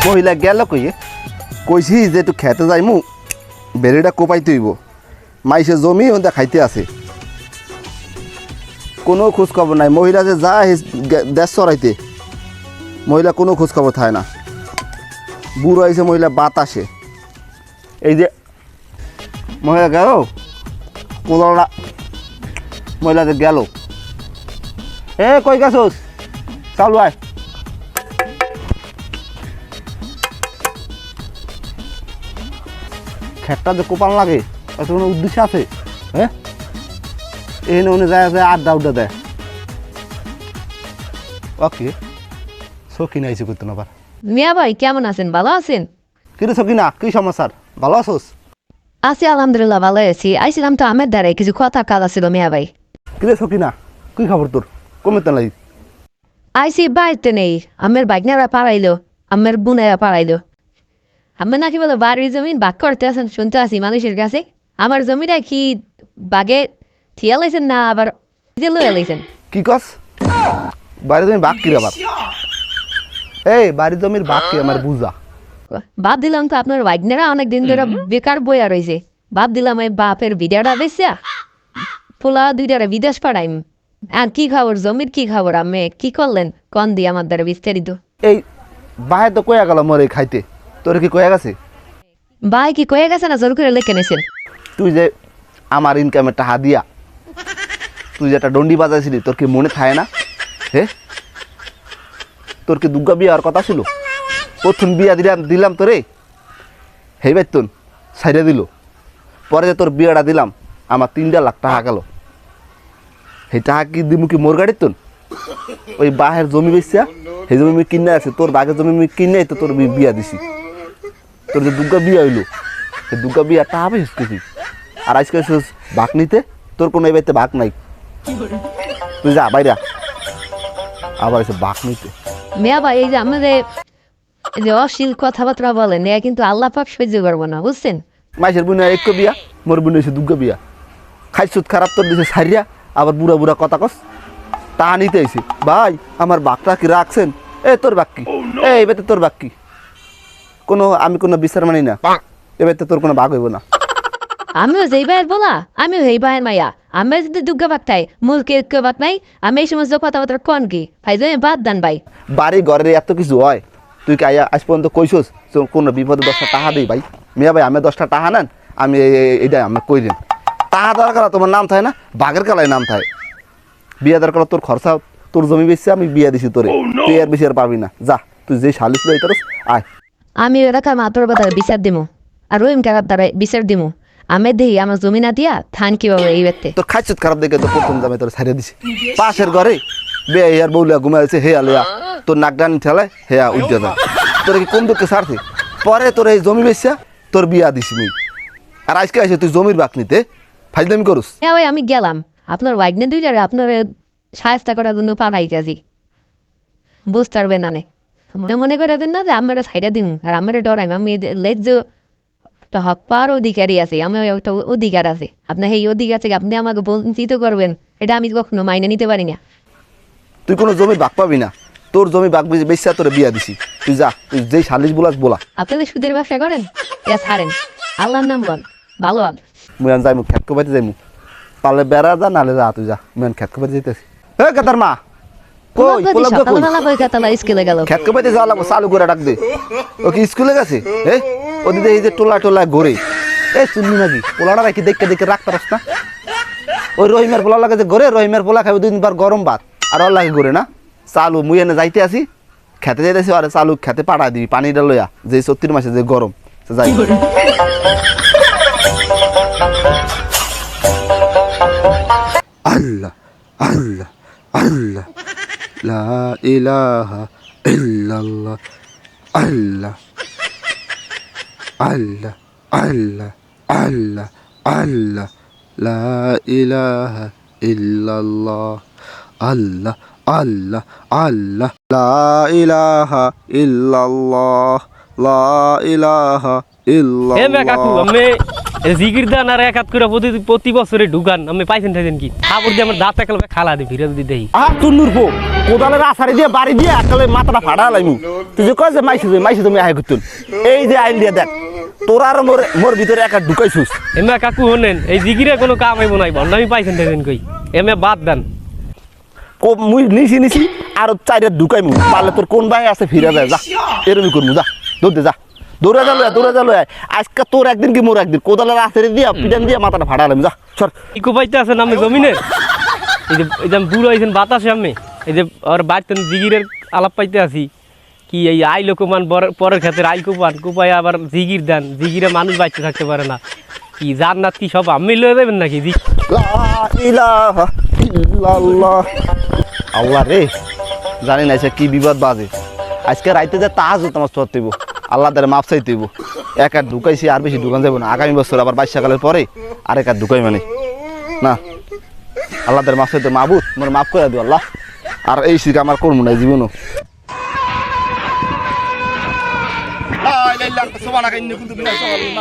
মহিলা গেল কইয়ে কইছি যে একটু খেতে যাইমু বেড়িটা কোপাইতে হইব মাইসে জমি ওদের খাইতে আছে কোনো খোঁজ খবর নাই মহিলা যে যা দেশ চড়াইতে মহিলা কোনো খোঁজ খবর থাকে না বুড়ো আইসে মহিলা বাতাসে এই যে মহিলা গেল কোলাটা মহিলা যে গেল এ কই গেছোস চালু আয় খেটটা যে কোপান লাগে এত কোনো উদ্দেশ্য আছে হ্যাঁ এনে ওনে যায় যায় আড্ডা উড্ডা দেয় ওকে সখিনা আইসি করতে না পার মিয়া ভাই কেমন আছেন ভালো আছেন কিরে সখিনা কি সমস্যার ভালো আছোস আছি আলহামদুলিল্লাহ ভালো আছি আইছিলাম তো আমের দ্বারে কিছু কথা কাজ ছিল মিয়া ভাই কিরে সখিনা কি খবর তোর কমে তো লাগি আইসি বাড়িতে নেই আমের বাইকনারা পাড়াইলো আমের বুনেরা পাড়াইলো আমি নাকি বলো বাড়ির জমিন বাগ করতে আছেন শুনতে আসি মানুষের কাছে আমার জমিটা কি বাগে থিয়া লাইছেন না আবার লইয়া লাইছেন কি কস বাড়ি জমি বাঘ কিরে আবার এই বাড়ি জমির বাঘ কি আমার বুঝা বাদ দিলাম তো আপনার বাইকনারা অনেক দিন ধরে বেকার বইয়া রয়েছে বাদ দিলাম এই বাপের ভিডিওটা বেসা পোলা দুইটারে বিদেশ পাঠাইম আর কি খবর জমির কি খবর আমি কি করলেন কন দিয়ে আমার দ্বারা বিস্তারিত এই বাহে তো কয়া গেল মরে খাইতে তোর কি কয়া গেছে ভাই কি কয়ে গেছে না জোর করে লেখে নিয়েছেন তুই যে আমার ইনকামের টাকা দিয়া তুই যে একটা ডন্ডি বাজাইছিলি তোর কি মনে থাকে না হে তোর কি দুর্গা বিয়ার কথা ছিল প্রথম বিয়া দিলাম তোরে হেই বেতন সাইডে দিল পরে যে তোর বিয়াটা দিলাম আমার 3 লাখ টাকা গেল সেই টাকা কি দিমু কি মোর গাড়ির তোন ওই বাহের জমি বেচা সেই জমি আমি কিনে আছে তোর বাঘের জমি আমি কিনে তো তোর বিয়া দিছি তোর যে দুর্গা বিয়া হইলো সেই দুর্গা বিয়া টাকা পেয়েছিস কিছু আর আজকে বাঘ নিতে তোর কোনো এই বাড়িতে বাঘ নাই তুই যা বাইরা আবার এসে বাঘ নিতে মেয়া ভাই এই যে আমাদের এই যে অশ্লীল কথাবার্তা বলেন এ কিন্তু আল্লাহ পাক সহ্য করবো না বুঝছেন মাইসের বুনে এক বিয়া মোর বুনে এসে দুর্গা বিয়া খাইছুত খারাপ তোর দিছে সারিয়া আবার বুড়া বুড়া কথা কস তা নিতে আইসি ভাই আমার বাঘটা কি রাখছেন এ তোর বাঘ কি এই বেতে তোর বাঘ কি কোনো আমি কোনো বিচার মানি না এবারে তোর কোনো বাঘ হইব না আমিও যেই ভাইয়ের বলা আমিও এই ভাইয়ের মাইয়া আমি যদি দুর্গা বাগ তাই মুলকে বাগ নাই আমি এই সমস্ত কথাবার্তা কন কি ভাই যে বাদ দান ভাই বাড়ি ঘরের এত কিছু হয় তুই কি আজ পর্যন্ত কইছস কোনো বিপদে 10টা টাকা দিই ভাই মিয়া ভাই আমি 10টা টাকা নেন আমি এইটা আমি কই দিন টাকা দেওয়ার কালা তোমার নাম থাকে না বাঘের কালায় নাম থাকে বিয়া দেওয়ার কালা তোর খরচা তোর জমি বেচছে আমি বিয়া দিছি তোরে তুই আর বেশি আর পাবি না যা তুই যে শালিশ লই তোর আয় আমি এলাকার মাতর বাজারে বিচার দিমু আর রহিম কাকার দ্বারা বিচার দিমু আমি দেই আমার জমি না দিয়া থান কিভাবে এই বেতে তোর খাইছত খারাপ দেখে তো প্রথম দামে তোর ছাড়িয়ে দিছি পাশের ঘরে বে আর বউলিয়া ঘুমাইছে হে আলয়া তোর নাক ডান ঠেলায় হে উঠে যায় তোর কি কোন দুঃখে ছাড়ছে পরে তোর এই জমি বেচা তোর বিয়া দিছি মুই আর আজকে আসে তুই জমির বাক নিতে ফাইজলামি করুস হ্যাঁ ভাই আমি গেলাম আপনার ওয়াইগনে দুইটারে আপনার সাহায্য করার জন্য পাঠাইতেছি বুঝতে পারবেন না মনে করে দেন না যে আমার সাইডা দিন আর আমার ডরাইম আমি লেজ একটা হক পাওয়ার অধিকারী আছে আমার একটা অধিকার আছে আপনার এই অধিকার থেকে আপনি আমাকে বঞ্চিত করবেন এটা আমি কখনো মাইনে নিতে পারি না তুই কোনো জমির বাক পাবি না তোর জমি বাক বেচা তোর বিয়া দিছি তুই যা তুই যেই শালিশ বলাস বলা আপনাদের সুদের ব্যবসা করেন এ ছাড়েন আল্লাহর নাম বল ভালো হন মুই আন যাইমু খেত কোবাইতে যাইমু পালে বেড়া যা নালে যা তুই যা মুই আন খেত কোবাইতে যাইতেছি হে কাতার মা কই পোলাপ কই সকালবেলা কই কাতালা স্কুলে গেল খেত কোবাইতে যাওয়া লাগবো চালু করে ডাক দে ও কি স্কুলে গেছে হে ওদিকে এই যে টোলা ঘুরে এ শুনলি নাকি পোলাটা রাখি দেখে রাখতে পারস না ওই রহিমের পোলা লাগে যে ঘরে রহিমের পোলা খাবে 2 বার গরম ভাত আর ওর লাগে ঘুরে না চালু মুই এনে যাইতে আসি খেতে যাইতেছি আরে চালু খেতে পাঠা দিবি পানিটা লইয়া যে 34 মাসে যে গরম যাই আল্লাহ আল্লাহ আল্লাহ লা ইলাহা ইল্লাল্লাহ আল্লাহ আল্লাহ আল্লাহ আল্লাহ আল্লাহ লা ইলাহা ইল্লাল্লাহ আল্লাহ আল্লাহ আল্লাহ লা ইলাহা ইল্লাল্লাহ লা ইলাহা ইল্লাল্লাহ হে মে কাকু আমি জিকির দান আর একাত করে প্রতি বছরে ঢুকান আমি পাইছেন থাকেন কি খাবার দিয়ে আমার দাঁত একেবারে খালা দি ভিড়ে দি দেই তুন্নুর পো কোদালের আছাড়ি দিয়ে বাড়ি দিয়ে একালে মাথাটা ফাড়া লাইমু তুই যে কয় যে মাইছে তুমি আহে করতুন এই যে আইন দিয়ে দেখ তোর আর মোর ভিতরে একা ঢুকাইছিস এমে কাকু হনেন এই জিগিরে কোনো কাম আইব নাই ভন্ডামি পাইছেন দেন কই এমে বাদ দেন মুই নিছি আর চাইরে ঢুকাইমু পারলে তোর কোন ভাই আছে ফিরে যায় যা এরমি করমু যা দৌড়তে যা দৌড়ে যালো আজকে তোর একদিন কি মোর একদিন কোদালের আছাড়ি দিয়া পিটান দিয়া মাথাটা ফাড়া লাইমু যা সর ইকো পাইতে আছেন আমি জমিনের এই যে বুড়ো হয়েছেন বাতাসে আমি এই যে আর বাড়তেন জিগিরের আলাপ পাইতে আছি কি এই আইলো কুমান পরের ক্ষেত্রে আইল কুপাই আবার জিগির দেন জিগিরে মানুষ বাঁচতে থাকতে পারে না কি জান্নাত কি সব আমি লয়ে দেবেন নাকি লা ইলাহা ইল্লাল্লাহ আল্লাহ রে জানি না সে কি বিবাদ বাজে আজকে রাইতে যে তাহাজ্জুদ নামাজ পড়তে হইব আল্লাহ তাআলা মাফ চাইতে হইব এক আর ঢুকাইছি আর বেশি ঢুকান যাব না আগামী বছর আবার 22 সকালের পরে আর এক আর ঢুকাই মানে না আল্লাহ তাআলা মাফ চাইতে মাবুদ মোর মাফ করে দিও আল্লাহ আর এই শিখ আমার করব না জীবনও লা ইলাহা ইল্লা আনতা সুবহানাকা ইন্নী কুনতু মিনাজ জালিমিন